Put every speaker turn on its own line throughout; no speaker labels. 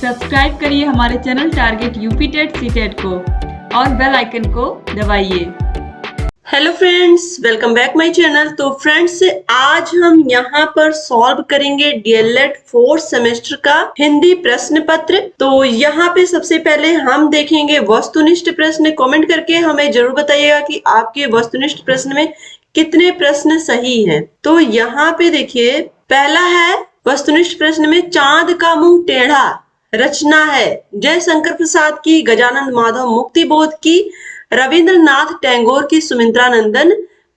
Subscribe करिए हमारे channel target UP TET CTET को और बेल आइकन को दबाइए।
Hello friends, welcome back my channel. तो फ्रेंड्स, आज हम यहाँ पर सॉल्व करेंगे डीएलएड 4th सेमेस्टर का हिंदी प्रश्न पत्र। तो यहाँ पे सबसे पहले हम देखेंगे वस्तुनिष्ठ प्रश्न। कमेंट करके हमें जरूर बताइएगा कि आपके वस्तुनिष्ठ प्रश्न में कितने प्रश्न सही हैं। तो यहाँ पे देखिए, पहला है वस्तुनिष्ठ प्रश्न में चांद का मुंह टेढ़ा रचना है जयशंकर प्रसाद की, गजानन माधव मुक्तिबोध की, रविंद्रनाथ टैगोर की, सुमित्रानंदन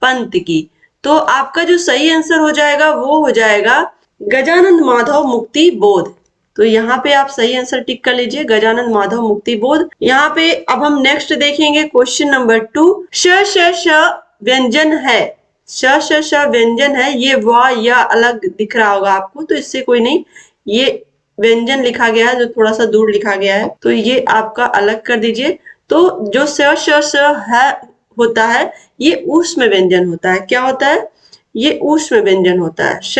पंत की। तो आपका जो सही आंसर हो जाएगा वो हो जाएगा गजानन माधव मुक्तिबोध। तो यहाँ पे आप सही आंसर टिक कर लीजिए, गजानन माधव मुक्तिबोध। यहाँ पे अब हम नेक्स्ट देखेंगे क्वेश्चन नंबर 2। श व्यंजन है, श व्यंजन है, ये वाह या अलग दिख रहा होगा आपको, तो इससे कोई नहीं, ये व्यंजन लिखा गया है जो थोड़ा सा दूर लिखा गया है, तो ये आपका अलग कर दीजिए। तो जो स है होता है ये ऊष्म व्यंजन होता है। क्या होता है? ये ऊष्म व्यंजन होता है, श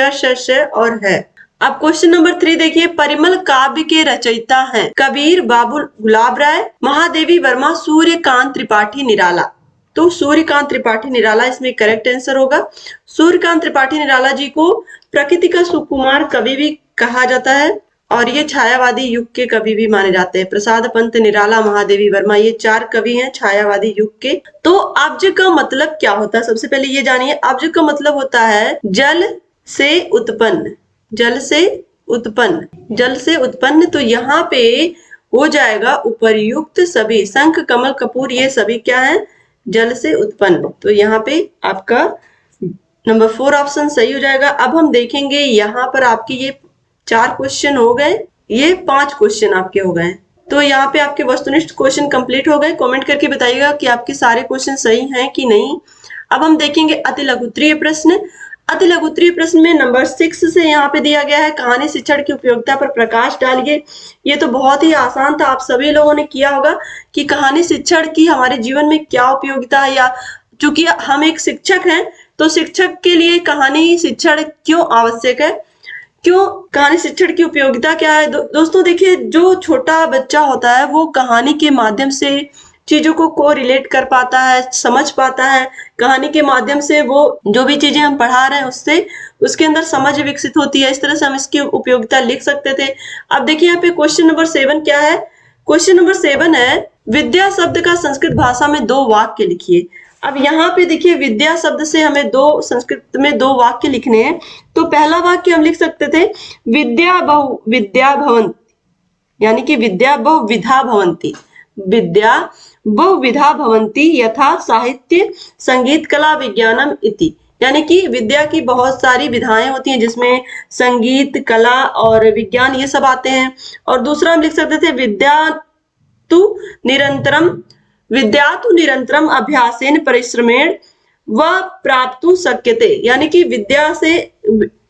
और है। अब क्वेश्चन नंबर 3 देखिए, परिमल काव्य के रचयिता हैं कबीर, बाबू गुलाब राय, महादेवी वर्मा, सूर्यकांत त्रिपाठी निराला। तो सूर्यकांत त्रिपाठी निराला इसमें करेक्ट आंसर होगा। सूर्यकांत त्रिपाठी निराला जी को प्रकृति का सुकुमार कवि भी कहा जाता है और ये छायावादी युग के कवि भी माने जाते हैं। प्रसाद पंत, निराला, महादेवी वर्मा, ये 4 कवि हैं छायावादी युग के। तो अब्ज का मतलब क्या होता है? सबसे पहले ये जानिए, अब्ज का मतलब होता है जल से उत्पन्न, जल से उत्पन्न, जल से उत्पन्न। तो यहाँ पे हो जाएगा उपर्युक्त सभी, शंख, कमल, कपूर, ये सभी क्या है? जल से उत्पन्न। तो यहाँ पे आपका नंबर 4 ऑप्शन सही हो जाएगा। अब हम देखेंगे यहाँ पर आपकी ये 4 क्वेश्चन हो गए, ये 5 क्वेश्चन आपके हो गए। तो यहाँ पे आपके वस्तुनिष्ठ क्वेश्चन कंप्लीट हो गए। कमेंट करके बताइएगा कि आपके सारे क्वेश्चन सही हैं कि नहीं। अब हम देखेंगे अति लघुत्तरीय प्रश्न। अति लघुत्तरीय प्रश्न में नंबर 6 से यहाँ पे दिया गया है, कहानी शिक्षण की उपयोगिता पर प्रकाश डालिए। ये तो बहुत ही आसान था, आप सभी लोगों ने किया होगा कि कहानी शिक्षण की हमारे जीवन में क्या उपयोगिता है, या चूंकि हम एक शिक्षक हैं तो शिक्षक के लिए कहानी शिक्षण क्यों आवश्यक है, क्यों कहानी शिक्षण की उपयोगिता क्या है। दोस्तों देखिए, जो छोटा बच्चा होता है वो कहानी के माध्यम से चीजों को रिलेट कर पाता है, समझ पाता है। कहानी के माध्यम से वो जो भी चीजें हम पढ़ा रहे हैं उससे उसके अंदर समझ विकसित होती है। इस तरह से हम इसकी उपयोगिता लिख सकते थे। अब देखिए यहाँ पे क्वेश्चन नंबर 7 क्या है? क्वेश्चन नंबर 7 है, विद्या शब्द का संस्कृत भाषा में 2 वाक्य लिखिए। अब यहाँ पे देखिए, विद्या शब्द से हमें संस्कृत में 2 वाक्य लिखने हैं। तो पहला वाक्य हम लिख सकते थे, विद्या भवन्ति, यानी कि विद्या बहुविधा भवन्ति, विद्या बहुविधा भवन्ति यथा साहित्य, संगीत, कला, विज्ञानम इति। यानी कि विद्या की बहुत सारी विधाएं होती हैं जिसमें संगीत, कला और विज्ञान ये सब आते हैं। और दूसरा हम लिख सकते थे, विद्यातु निरंतरम अभ्यासेन परिश्रमेण व प्राप्तु शक्यते। यानी कि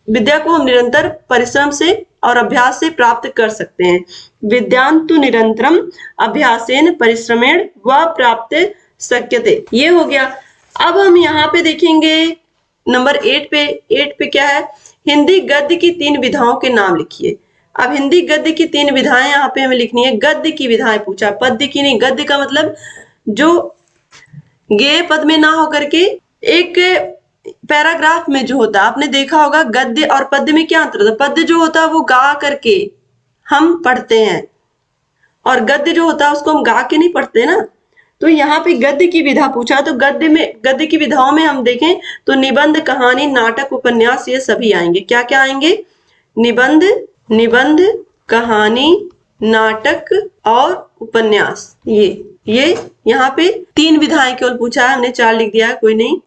विद्या को हम निरंतर परिश्रम से और अभ्यास से प्राप्त कर सकते हैं। विद्यांतु निरंतरम अभ्यासेन परिश्रमेण व प्राप्त शक्यते, ये हो गया। अब हम यहाँ पे देखेंगे नंबर 8 पे क्या है, हिंदी गद्य की 3 विधाओं के नाम लिखिए। अब हिंदी गद्य की 3 विधाएं यहाँ पे हमें लिखनी है। गद्य की विधाएं पूछा, पद्य की नहीं। गद्य का मतलब जो गेय पद में ना होकर के एक पैराग्राफ में जो होता है, आपने देखा होगा गद्य और पद्य में क्या अंतर होता है। पद्य जो होता है वो गा करके हम पढ़ते हैं और गद्य जो होता है उसको हम गा के नहीं पढ़ते ना। तो यहाँ पे गद्य की विधा पूछा, तो गद्य की विधाओं में हम देखें तो निबंध, कहानी, नाटक, उपन्यास, ये सभी आएंगे। क्या क्या आएंगे? निबंध, कहानी, नाटक और उपन्यास। ये यहाँ पे 3 विधाएं केवल पूछा है, हमने 4 लिख दिया है, कोई नहीं।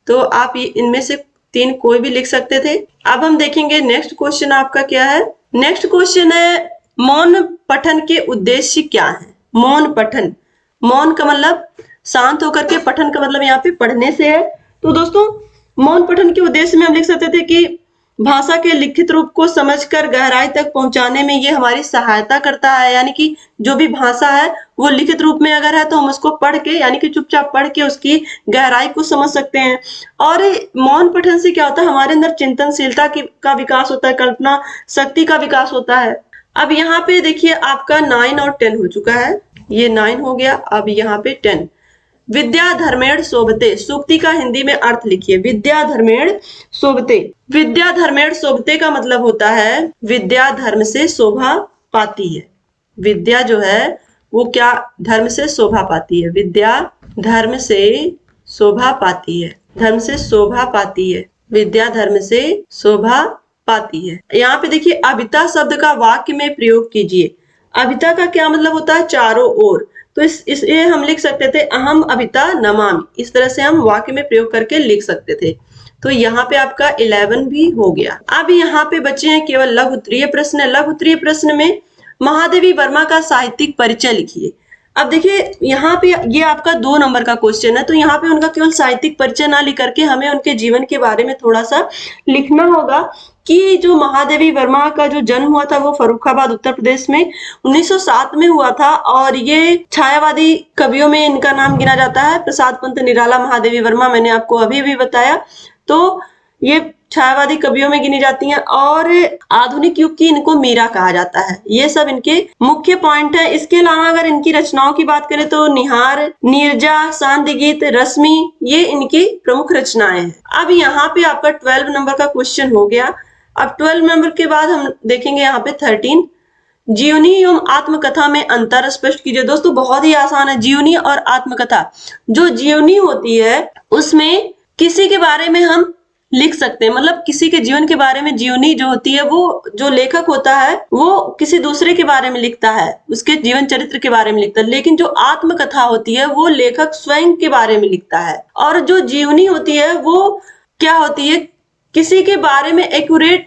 तो आप इनमें से 3 कोई भी लिख सकते थे। अब हम देखेंगे नेक्स्ट क्वेश्चन आपका क्या है। नेक्स्ट क्वेश्चन है, मौन पठन के उद्देश्य क्या है? मौन पठन, मौन का मतलब शांत होकर के, पठन का मतलब यहाँ पे पढ़ने से है। तो दोस्तों, मौन पठन के उद्देश्य में हम लिख सकते थे कि भाषा के लिखित रूप को समझकर गहराई तक पहुंचाने में ये हमारी सहायता करता है। यानी कि जो भी भाषा है वो लिखित रूप में अगर है तो हम उसको पढ़ के, यानी कि चुपचाप पढ़ के उसकी गहराई को समझ सकते हैं। और मौन पठन से क्या होता है, हमारे अंदर चिंतनशीलता का विकास होता है, कल्पना शक्ति का विकास होता है। अब यहाँ पे देखिए आपका 9 और 10 हो चुका है, ये 9 हो गया, अब यहाँ पे 10। विद्या धर्मेण शोभते, सूक्ति का हिंदी में अर्थ लिखिए। विद्या धर्मेण शोभते, विद्या धर्मेण शोभते का मतलब होता है विद्या धर्म से शोभा पाती है। विद्या जो है वो क्या धर्म से शोभा पाती है, विद्या धर्म से शोभा पाती है, धर्म से शोभा पाती है, विद्या धर्म से शोभा पाती है। यहाँ पे देखिए अभिता शब्द का वाक्य में प्रयोग कीजिए। अभिता का क्या मतलब होता है, चारों ओर। तो इसे हम लिख सकते थे अहम अभिता नमामि, इस तरह से हम वाक्य में प्रयोग करके लिख सकते थे। तो यहाँ पे आपका 11 भी हो गया। अब यहाँ पे बचे हैं केवल लघु उत्तरीय प्रश्न। लघु उत्तरीय प्रश्न में महादेवी वर्मा का साहित्यिक परिचय लिखिए। अब देखिए यहाँ पे ये आपका 2 नंबर का क्वेश्चन है, तो यहाँ पे उनका केवल साहित्यिक परिचय ना लिख करके हमें उनके जीवन के बारे में थोड़ा सा लिखना होगा कि जो महादेवी वर्मा का जो जन्म हुआ था वो फर्रुखाबाद उत्तर प्रदेश में 1907 में हुआ था, और ये छायावादी कवियों में इनका नाम गिना जाता है। प्रसाद पंत निराला महादेवी वर्मा, मैंने आपको अभी भी बताया, तो ये छायावादी कवियों में गिनी जाती हैं, और आधुनिक युग की इनको मीरा कहा जाता है। ये सब इनके मुख्य पॉइंट है। इसके अलावा अगर इनकी रचनाओं की बात करें तो निहार, नीरजा, शांति गीत, रश्मि, ये इनकी प्रमुख रचनाएं हैं। अब यहाँ पे आपका 12 नंबर का क्वेश्चन हो गया। अब 12 नंबर के बाद हम देखेंगे यहाँ पे 13, जीवनी एवं आत्मकथा में अंतर स्पष्ट कीजिए। दोस्तों बहुत ही आसान है, जीवनी और आत्मकथा। जो जीवनी होती है उसमें किसी के बारे में हम लिख सकते हैं, मतलब किसी के जीवन के बारे में जीवनी जो होती है वो जो लेखक होता है वो किसी दूसरे के बारे में लिखता है, उसके जीवन चरित्र के बारे में लिखता है। लेकिन जो आत्मकथा होती है वो लेखक स्वयं के बारे में लिखता है। और जो जीवनी होती है वो क्या होती है, किसी के बारे में एक्यूरेट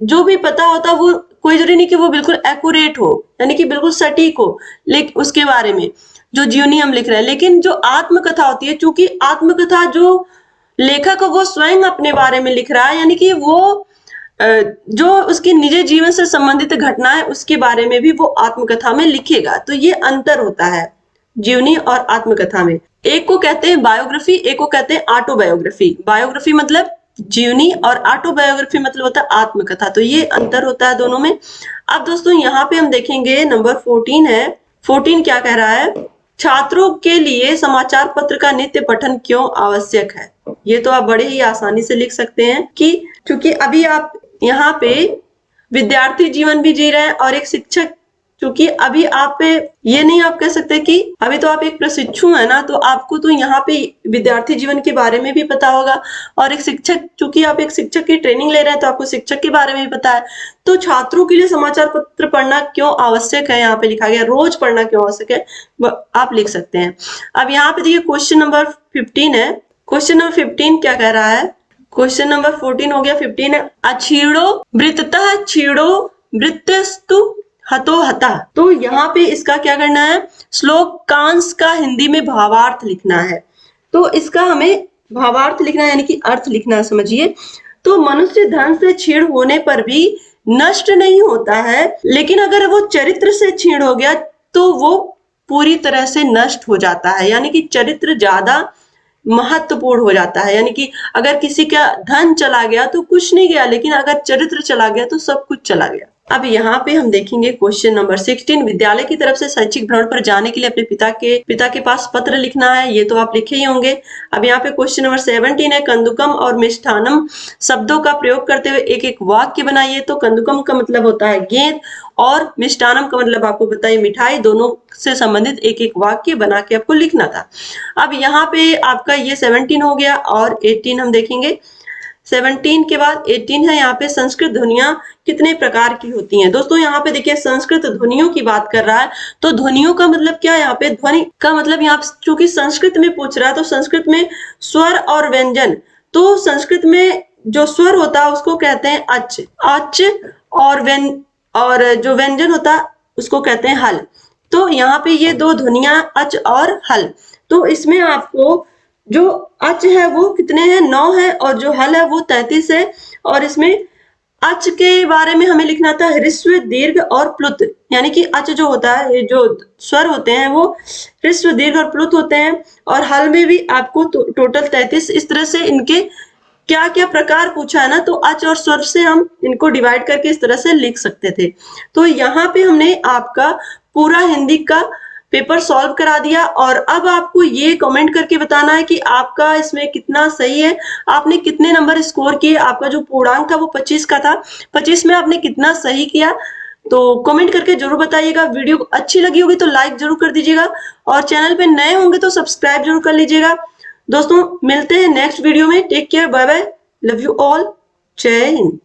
जो भी पता होता, वो कोई जरूरी नहीं कि वो बिल्कुल एक्यूरेट हो, यानी कि बिल्कुल सटीक हो, लेकिन उसके बारे में जो जीवनी हम लिख रहे हैं। लेकिन जो आत्मकथा होती है, चूंकि आत्मकथा जो लेखक वो स्वयं अपने बारे में लिख रहा है, यानी कि वो जो उसकी निजी जीवन से संबंधित घटना है उसके बारे में भी वो आत्मकथा में लिखेगा। तो ये अंतर होता है जीवनी और आत्मकथा में। एक को कहते हैं बायोग्राफी, एक को कहते हैं ऑटोबायोग्राफी। बायोग्राफी मतलब जीवनी और ऑटोबायोग्राफी मतलब होता है आत्मकथा। तो ये अंतर होता है दोनों में। अब दोस्तों यहाँ पे हम देखेंगे नंबर 14 है। 14 क्या कह रहा है, छात्रों के लिए समाचार पत्र का नित्य पठन क्यों आवश्यक है। ये तो आप बड़े ही आसानी से लिख सकते हैं कि क्योंकि अभी आप यहाँ पे विद्यार्थी जीवन भी जी रहे हैं और एक शिक्षक, क्योंकि अभी आप ये नहीं आप कह सकते कि अभी तो आप एक प्रशिक्षु है ना, तो आपको तो यहाँ पे विद्यार्थी जीवन के बारे में भी पता होगा, और एक शिक्षक, चूंकि आप एक शिक्षक की ट्रेनिंग ले रहे हैं तो आपको शिक्षक के बारे में भी पता है। तो छात्रों के लिए समाचार पत्र पढ़ना क्यों आवश्यक है, यहाँ पे लिखा गया रोज पढ़ना क्यों आवश्यक है, आप लिख सकते हैं। अब यहाँ पे देखिए क्वेश्चन नंबर 15 है। क्वेश्चन नंबर 15 क्या कह रहा है, क्वेश्चन नंबर 14 हो गया, 15 है अछीड़ो वृत्ततः छीड़ो वृत्तस्तु हतो हता। तो यहाँ पे इसका क्या करना है, श्लोकांश का हिंदी में भावार्थ लिखना है। तो इसका हमें भावार्थ लिखना है, यानी कि अर्थ लिखना है, समझिए। तो मनुष्य धन से छीड़ होने पर भी नष्ट नहीं होता है, लेकिन अगर वो चरित्र से छीड़ हो गया तो वो पूरी तरह से नष्ट हो जाता है, यानी कि चरित्र ज्यादा महत्वपूर्ण हो जाता है। यानी कि अगर किसी का धन चला गया तो कुछ नहीं गया, लेकिन अगर चरित्र चला गया तो सब कुछ चला गया। अब यहाँ पे हम देखेंगे क्वेश्चन नंबर 16, विद्यालय की तरफ से शैक्षिक भ्रमण पर जाने के लिए अपने पिता के पास पत्र लिखना है। ये तो आप लिखे ही होंगे। अब यहाँ पे क्वेश्चन नंबर 17 है कंदुकम और मिष्ठानम शब्दों का प्रयोग करते हुए एक एक वाक्य बनाइए। तो कंदुकम का मतलब होता है गेंद और मिष्ठानम का मतलब आपको बताइए मिठाई, दोनों से संबंधित एक एक वाक्य बना के आपको लिखना था। अब यहाँ पे आपका ये 17 हो गया, और 18 हम देखेंगे। 17 के बाद 18 है, यहाँ पे संस्कृत ध्वनियां कितने प्रकार की होती हैं। दोस्तों यहाँ पे देखिए संस्कृत ध्वनियों की बात कर रहा है, तो ध्वनियों का मतलब क्या है, यहाँ पे ध्वनि का मतलब यहाँ चूंकि संस्कृत में पूछ रहा है तो संस्कृत में स्वर और व्यंजन, तो संस्कृत में जो स्वर होता है उसको कहते हैं अच, अच, और जो व्यंजन होता है उसको कहते हैं हल। तो यहाँ पे ये दो ध्वनियां अच और हल, तो इसमें आपको जो अच है वो कितने हैं, 9 है, और जो हल है वो 33 है। और इसमें अच के बारे में हमें लिखना था ह्रस्व, दीर्घ और प्लुत, यानी कि अच जो होता है, ये जो स्वर होते हैं वो ह्रस्व, दीर्घ और प्लुत होते हैं। और हल में भी आपको टोटल 33, इस तरह से इनके क्या क्या प्रकार पूछा है ना, तो अच और स्वर से हम इनको डिवाइड करके इस तरह से लिख सकते थे। तो यहाँ पे हमने आपका पूरा हिंदी का पेपर सॉल्व करा दिया और अब आपको ये कमेंट करके बताना है कि आपका इसमें कितना सही है, आपने कितने नंबर स्कोर किए। आपका जो पूर्णांक था वो 25 का था, 25 में आपने कितना सही किया, तो कमेंट करके जरूर बताइएगा। वीडियो अच्छी लगी होगी तो लाइक जरूर कर दीजिएगा और चैनल पे नए होंगे तो सब्सक्राइब जरूर कर लीजिएगा। दोस्तों मिलते हैं नेक्स्ट वीडियो में। Take care, bye bye, love you all, जय हिंद।